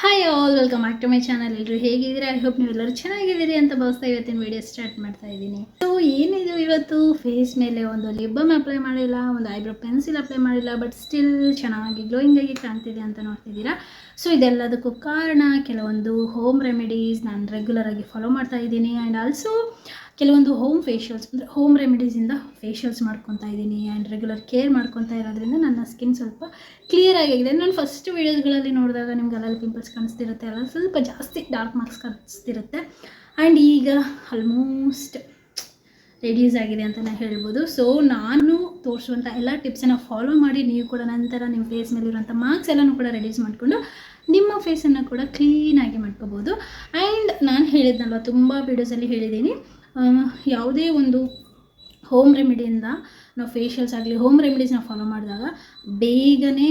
Hi all, welcome back to my channel. ಎಲ್ಲರೂ ಹೇಗಿದ್ದೀರಾ? I hope ನೀವೆಲ್ಲರೂ ಚೆನ್ನಾಗಿದ್ದೀರಿ ಅಂತ ಭಾವಿಸ್ತಾ ಇವತ್ತಿನ ವಿಡಿಯೋ ಸ್ಟಾರ್ಟ್ ಮಾಡ್ತಾ ಇದ್ದೀನಿ. ಸೊ ಏನಿದು, ಇವತ್ತು ಫೇಸ್ ಮೇಲೆ ಒಂದು ಲಿಪ್ ಬಾಮ್ ಅಪ್ಲೈ ಮಾಡಿಲ್ಲ, ಒಂದು ಐಬ್ರೋ ಪೆನ್ಸಿಲ್ ಅಪ್ಲೈ ಮಾಡಿಲ್ಲ, ಬಟ್ ಸ್ಟಿಲ್ ಚೆನ್ನಾಗಿ ಗ್ಲೋಯಿಂಗ್ ಆಗಿ ಕಾಣ್ತಿದೆ ಅಂತ ನೋಡ್ತಿದ್ದೀರಾ. ಸೊ ಇದೆಲ್ಲದಕ್ಕೂ ಕಾರಣ ಕೆಲವೊಂದು ಹೋಮ್ ರೆಮಿಡೀಸ್ ನಾನು ರೆಗ್ಯುಲರ್ ಆಗಿ ಫಾಲೋ ಮಾಡ್ತಾ ಇದ್ದೀನಿ. ಆ್ಯಂಡ್ ಆಲ್ಸೋ ಕೆಲವೊಂದು ಹೋಮ್ ಫೇಶಿಯಲ್ಸ್ ಅಂದರೆ ಹೋಮ್ ರೆಮಿಡೀಸಿಂದ ಫೇಶಿಯಲ್ಸ್ ಮಾಡ್ಕೊತಾ ಇದ್ದೀನಿ. ಆ್ಯಂಡ್ ರೆಗ್ಯುಲರ್ ಕೇರ್ ಮಾಡ್ಕೊತಾ ಇರೋದ್ರಿಂದ ನನ್ನ ಸ್ಕಿನ್ ಸ್ವಲ್ಪ ಕ್ಲಿಯರ್ ಆಗಿದೆ. ನಾನು ಫಸ್ಟ್ ವೀಡಿಯೋಸ್ಗಳಲ್ಲಿ ನೋಡಿದಾಗ ನಿಮ್ಗೆ ಅಲ್ಲಲ್ಲಿ ಪಿಂಪಲ್ಸ್ ಕಾಣಿಸ್ತಿರುತ್ತೆ, ಅಲ್ಲ ಸ್ವಲ್ಪ ಜಾಸ್ತಿ ಡಾರ್ಕ್ ಮಾರ್ಕ್ಸ್ ಕಾಣಿಸ್ತಿರುತ್ತೆ. ಆ್ಯಂಡ್ ಈಗ ಆಲ್ಮೋಸ್ಟ್ ರೆಡ್ಯೂಸ್ ಆಗಿದೆ ಅಂತಲೇ ಹೇಳ್ಬೋದು. ಸೊ ನಾನು ತೋರಿಸುವಂಥ ಎಲ್ಲ ಟಿಪ್ಸನ್ನು ಫಾಲೋ ಮಾಡಿ ನೀವು ಕೂಡ ನಂತರ ನಿಮ್ಮ ಫೇಸ್ ಮೇಲಿರುವಂಥ ಮಾರ್ಕ್ಸ್ ಎಲ್ಲನೂ ಕೂಡ ರೆಡ್ಯೂಸ್ ಮಾಡಿಕೊಂಡು ನಿಮ್ಮ ಫೇಸನ್ನು ಕೂಡ ಕ್ಲೀನಾಗಿ ಮಾಡ್ಕೋಬೋದು. ಆ್ಯಂಡ್ ನಾನು ಹೇಳಿದ್ನಲ್ವ, ತುಂಬ ವೀಡಿಯೋಸಲ್ಲಿ ಹೇಳಿದ್ದೀನಿ, ಯಾವುದೇ ಒಂದು ಹೋಮ್ ರೆಮಿಡಿಯಿಂದ ನಾವು ಫೇಶಿಯಲ್ಸ್ ಆಗಲಿ ಹೋಮ್ ರೆಮಿಡೀಸ್ನ ಫಾಲೋ ಮಾಡಿದಾಗ ಬೇಗನೆ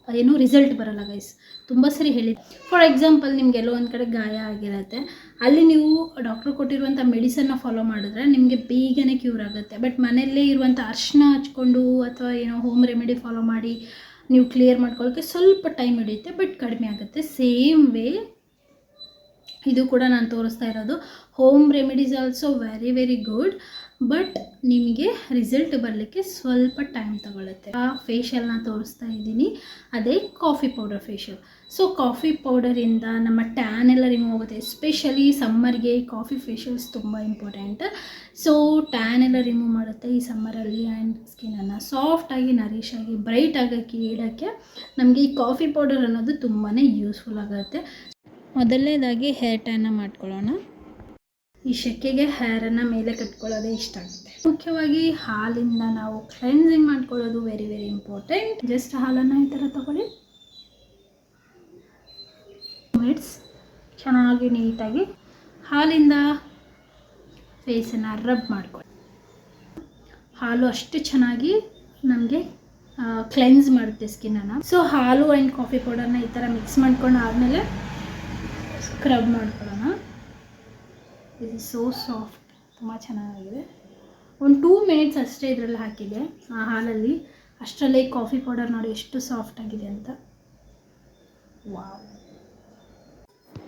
ಏನೂ ರಿಸಲ್ಟ್ ಬರೋಲ್ಲ ಗೈಸ್. ತುಂಬ ಸರಿ ಹೇಳಿ, ಫಾರ್ ಎಕ್ಸಾಂಪಲ್ ನಿಮಗೆಲ್ಲೋ ಒಂದು ಕಡೆ ಗಾಯ ಆಗಿರುತ್ತೆ, ಅಲ್ಲಿ ನೀವು ಡಾಕ್ಟ್ರು ಕೊಟ್ಟಿರುವಂಥ ಮೆಡಿಸನ್ನ ಫಾಲೋ ಮಾಡಿದ್ರೆ ನಿಮಗೆ ಬೇಗನೆ ಕ್ಯೂರ್ ಆಗುತ್ತೆ. ಬಟ್ ಮನೆಯಲ್ಲೇ ಇರುವಂಥ ಅರಿಶಿನ ಹಚ್ಕೊಂಡು ಅಥವಾ ಏನೋ ಹೋಮ್ ರೆಮಿಡಿ ಫಾಲೋ ಮಾಡಿ ನೀವು ಕ್ಲಿಯರ್ ಮಾಡ್ಕೊಳ್ಳೋಕ್ಕೆ ಸ್ವಲ್ಪ ಟೈಮ್ ಹಿಡಿಯುತ್ತೆ, ಬಟ್ ಕಡಿಮೆ ಆಗುತ್ತೆ. ಸೇಮ್ ವೇ ಇದು ಕೂಡ ನಾನು ತೋರಿಸ್ತಾ ಇರೋದು. Home remedies also very very good, but ನಿಮಗೆ ರಿಸಲ್ಟ್ ಬರಲಿಕ್ಕೆ ಸ್ವಲ್ಪ ಟೈಮ್ ತಗೊಳುತ್ತೆ. ಆ ಫೇಶಿಯಲ್ನ ತೋರಿಸ್ತಾ ಇದ್ದೀನಿ, ಅದೇ coffee powder facial. So coffee ಪೌಡರಿಂದ ನಮ್ಮ ಟ್ಯಾನ್ ಎಲ್ಲ ರಿಮೂವ್ ಆಗುತ್ತೆ. ಎಸ್ಪೆಷಲಿ ಸಮ್ಮರ್ಗೆ ಕಾಫಿ ಫೇಶಿಯಲ್ಸ್ ತುಂಬ ಇಂಪಾರ್ಟೆಂಟ್. ಸೊ ಟ್ಯಾನ್ ಎಲ್ಲ ರಿಮೂವ್ ಮಾಡುತ್ತೆ ಈ ಸಮ್ಮರಲ್ಲಿ. ಆ್ಯಂಡ್ ಸ್ಕಿನ್ನನ್ನು ಸಾಫ್ಟಾಗಿ ನರಿಶ್ ಆಗಿ ಬ್ರೈಟ್ ಆಗೋಕ್ಕೆ ಇಡೋಕ್ಕೆ ನಮಗೆ ಈ ಕಾಫಿ ಪೌಡರ್ ಅನ್ನೋದು ತುಂಬಾ ಯೂಸ್ಫುಲ್ ಆಗುತ್ತೆ. ಮೊದಲನೇದಾಗಿ ಹೇರ್ ಟ್ಯಾನ್ನ ಮಾಡ್ಕೊಳ್ಳೋಣ. ಈ ಶೆಕೆಗೆ ಹೇರನ್ನು ಮೇಲೆ ಕಟ್ಕೊಳ್ಳೋದೇ ಇಷ್ಟ ಆಗುತ್ತೆ. ಮುಖ್ಯವಾಗಿ ಹಾಲಿಂದ ನಾವು ಕ್ಲೆನ್ಸಿಂಗ್ ಮಾಡ್ಕೊಳ್ಳೋದು ವೆರಿ ವೆರಿ ಇಂಪಾರ್ಟೆಂಟ್. ಜಸ್ಟ್ ಹಾಲನ್ನು ಈ ಥರ ತಗೊಳ್ಳಿ, ಮಿನಿಟ್ಸ್ ಚೆನ್ನಾಗಿ ನೀಟಾಗಿ ಹಾಲಿಂದ ಫೇಸನ್ನು ರಬ್ ಮಾಡ್ಕೊಳ್ಳಿ. ಹಾಲು ಅಷ್ಟು ಚೆನ್ನಾಗಿ ನಮಗೆ ಕ್ಲೆನ್ಸ್ ಮಾಡುತ್ತೆ ಸ್ಕಿನ್ನನ್ನು. ಸೊ ಹಾಲು ಆ್ಯಂಡ್ ಕಾಫಿ ಪೌಡರ್ನ ಈ ಥರ ಮಿಕ್ಸ್ ಮಾಡ್ಕೊಂಡು ಆದಮೇಲೆ ಸ್ಕ್ರಬ್ ಮಾಡ್ಕೊಳ್ಳೋಣ. ಇದು ಸೋ ಸಾಫ್ಟ್, ತುಂಬ ಚೆನ್ನಾಗಿದೆ. ಒಂದು 2 ಮಿನಿಟ್ಸ್ ಅಷ್ಟೇ ಇದರಲ್ಲಿ ಹಾಕಿದೆ ಆ ಹಾಲಲ್ಲಿ, ಅಷ್ಟರಲ್ಲೇ ಕಾಫಿ ಪೌಡರ್ ನೋಡಿ ಎಷ್ಟು ಸಾಫ್ಟ್ ಆಗಿದೆ ಅಂತ. ವಾವ್!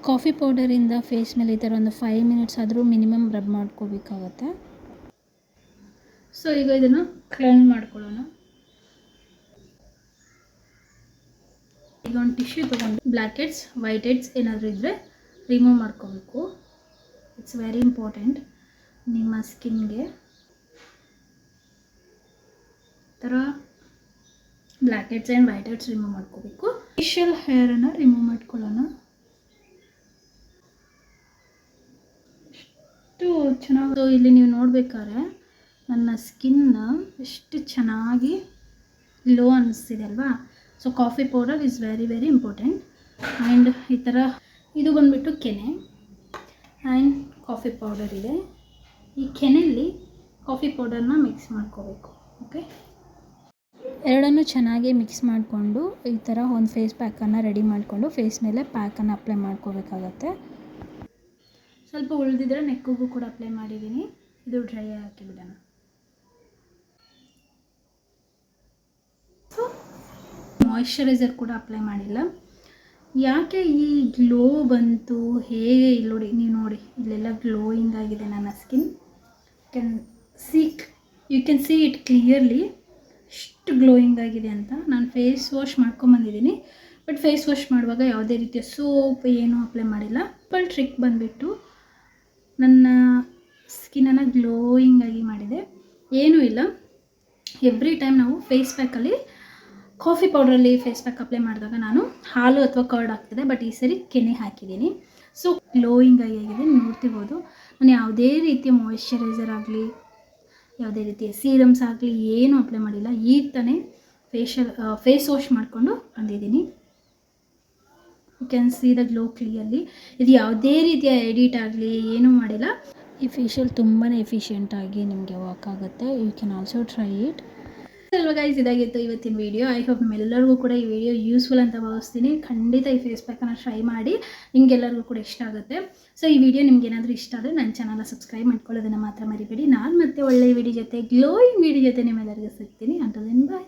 ಕಾಫಿ ಪೌಡರಿಂದ ಫೇಸ್ ಮೇಲೆ ಈ ಥರ ಒಂದು 5 ಮಿನಿಟ್ಸ್ ಆದರೂ ಮಿನಿಮಮ್ ರಬ್ ಮಾಡ್ಕೋಬೇಕಾಗತ್ತೆ. ಸೊ ಈಗ ಇದನ್ನು ಕ್ಲೆನ್ಸ್ ಮಾಡ್ಕೊಳ್ಳೋಣ. ಈಗ ಒಂದು ಟಿಶ್ಯೂ ತೊಗೊಂಡು ಬ್ಲ್ಯಾಕ್ ಹೆಡ್ಸ್ ವೈಟ್ ಹೆಡ್ಸ್ ಏನಾದರೂ ಇದ್ದರೆ ರಿಮೂವ್ ಮಾಡ್ಕೋಬೇಕು. ಇಟ್ಸ್ ವೆರಿ ಇಂಪಾರ್ಟೆಂಟ್ ನಿಮ್ಮ ಸ್ಕಿನ್ಗೆ. ಥರ black heads and white heads remove ಮಾಡ್ಕೋಬೇಕು. ಫೇಶಿಯಲ್ ಹೇರನ್ನು ರಿಮೂವ್ ಮಾಡ್ಕೊಳ್ಳೋಣ. ಎಷ್ಟು ಚೆನ್ನಾಗಿ ಇಲ್ಲಿ ನೀವು ನೋಡಬೇಕಾದ್ರೆ ನನ್ನ ಸ್ಕಿನ್ನ ಎಷ್ಟು ಚೆನ್ನಾಗಿ ಗ್ಲೋ ಅನ್ನಿಸ್ತಿದೆ ಅಲ್ವಾ. So coffee powder is very very important. And ಈ ಥರ ಇದು ಬಂದುಬಿಟ್ಟು ಕೆನೆ ಆ್ಯಂಡ್ ಕಾಫಿ ಪೌಡರ್ ಇದೆ. ಈ ಕೆನೆಯಲ್ಲಿ ಕಾಫಿ ಪೌಡರ್ನ ಮಿಕ್ಸ್ ಮಾಡ್ಕೋಬೇಕು. ಓಕೆ, ಎರಡನ್ನೂ ಚೆನ್ನಾಗಿ ಮಿಕ್ಸ್ ಮಾಡಿಕೊಂಡು ಈ ಥರ ಒಂದು ಫೇಸ್ ಪ್ಯಾಕನ್ನು ರೆಡಿ ಮಾಡಿಕೊಂಡು ಫೇಸ್ ಮೇಲೆ ಪ್ಯಾಕನ್ನು ಅಪ್ಲೈ ಮಾಡ್ಕೋಬೇಕಾಗತ್ತೆ. ಸ್ವಲ್ಪ ಉಳಿದಿದ್ರೆ ನೆಕ್ಕಿಗೂ ಕೂಡ ಅಪ್ಲೈ ಮಾಡಿದ್ದೀನಿ. ಇದು ಡ್ರೈ ಹಾಕಿಬಿಡೋಣ. ಮಾಯಿಶ್ಚರೈಸರ್ ಕೂಡ ಅಪ್ಲೈ ಮಾಡಿಲ್ಲ. ಯಾಕೆ ಈ ಗ್ಲೋ ಬಂತು, ಹೇಗೆ ಇಲ್ಲಿ ನೋಡಿ, ನೀವು ನೋಡಿ ಇಲ್ಲೆಲ್ಲ ಗ್ಲೋಯಿಂಗ್ ಆಗಿದೆ ನನ್ನ skin. You can see it clearly ಎಷ್ಟು ಗ್ಲೋಯಿಂಗ್ ಆಗಿದೆ ಅಂತ. ನಾನು ಫೇಸ್ ವಾಶ್ ಮಾಡ್ಕೊಂಬಂದಿದ್ದೀನಿ, ಬಟ್ ಫೇಸ್ ವಾಶ್ ಮಾಡುವಾಗ ಯಾವುದೇ ರೀತಿಯ ಸೋಪ್ ಏನೂ ಅಪ್ಲೈ ಮಾಡಿಲ್ಲ. ಟ್ರಿಕ್ ಬಂದುಬಿಟ್ಟು ನನ್ನ ಸ್ಕಿನ್ನನ್ನು ಗ್ಲೋಯಿಂಗ್ ಆಗಿ ಮಾಡಿದೆ. ಏನೂ ಇಲ್ಲ, ಎವ್ರಿ ಟೈಮ್ ನಾವು ಫೇಸ್ ಪ್ಯಾಕಲ್ಲಿ ಕಾಫಿ ಪೌಡ್ರಲ್ಲಿ ಫೇಸ್ ಪ್ಯಾಕ್ ಅಪ್ಲೈ ಮಾಡಿದಾಗ ನಾನು ಹಾಲು ಅಥವಾ ಕರ್ಡ್ ಹಾಕ್ತಿದ್ದೆ, ಬಟ್ ಈ ಸರಿ ಕೆನೆ ಹಾಕಿದ್ದೀನಿ. ಸೊ ಗ್ಲೋಯಿಂಗ್ ಆಗಿದೆ, ನೋಡ್ತಿರ್ಬೋದು. ನಾನು ಯಾವುದೇ ರೀತಿಯ ಮಾಯಿಶ್ಚರೈಸರ್ ಆಗಲಿ ಯಾವುದೇ ರೀತಿಯ ಸೀರಮ್ಸ್ ಆಗಲಿ ಏನೂ ಅಪ್ಲೈ ಮಾಡಿಲ್ಲ. ಈಗ ತಾನೇ ಫೇಸ್ ವಾಶ್ ಮಾಡಿಕೊಂಡು ಬಂದಿದ್ದೀನಿ. You can see the glow clearly. ಇದು ಯಾವುದೇ ರೀತಿಯ ಎಡಿಟ್ ಆಗಲಿ ಏನೂ ಮಾಡಿಲ್ಲ. ಈ ಫೇಶಿಯಲ್ ತುಂಬಾ ಎಫಿಷಿಯೆಂಟಾಗಿ ನಿಮಗೆ ವರ್ಕ್ ಆಗುತ್ತೆ. You can also try it. ಅಲ್ವಾ ಗೈಸ್, ಇದಾಗಿತ್ತು ಇವತ್ತಿನ ವೀಡಿಯೋ. ಐ ಹೋಪ್ ನಿಮ್ಮೆಲ್ಲರಿಗೂ ಕೂಡ ಈ ವಿಡಿಯೋ ಯೂಸ್ಫುಲ್ ಅಂತ ಭಾವಿಸ್ತೀನಿ. ಖಂಡಿತ ಈ ಫೇಸ್ ಪ್ಯಾಕನ್ನು ಟ್ರೈ ಮಾಡಿ, ನಿಮಗೆಲ್ಲರಿಗೂ ಕೂಡ ಇಷ್ಟ ಆಗುತ್ತೆ. ಸೊ ಈ ವಿಡಿಯೋ ನಿಮ್ಗೆ ಏನಾದರೂ ಇಷ್ಟ ಆದರೆ ನನ್ನ ಚಾನಲ್ನ ಸಬ್ಸ್ಕ್ರೈಬ್ ಮಾಡ್ಕೊಳ್ಳೋದನ್ನು ಮಾತ್ರ ಮರಿಬೇಡಿ. ನಾನು ಮತ್ತೆ ಒಳ್ಳೆಯ ವಿಡಿಯೋ ಜೊತೆ ಗ್ಲೋಯಿಂಗ್ ವಿಡಿಯೋ ಜೊತೆ ನಿಮ್ಮೆಲ್ಲರಿಗೂ ಸಿಗ್ತೀನಿ. ಅಂಟಲ್ ದೆನ್ ಬಾಯ್.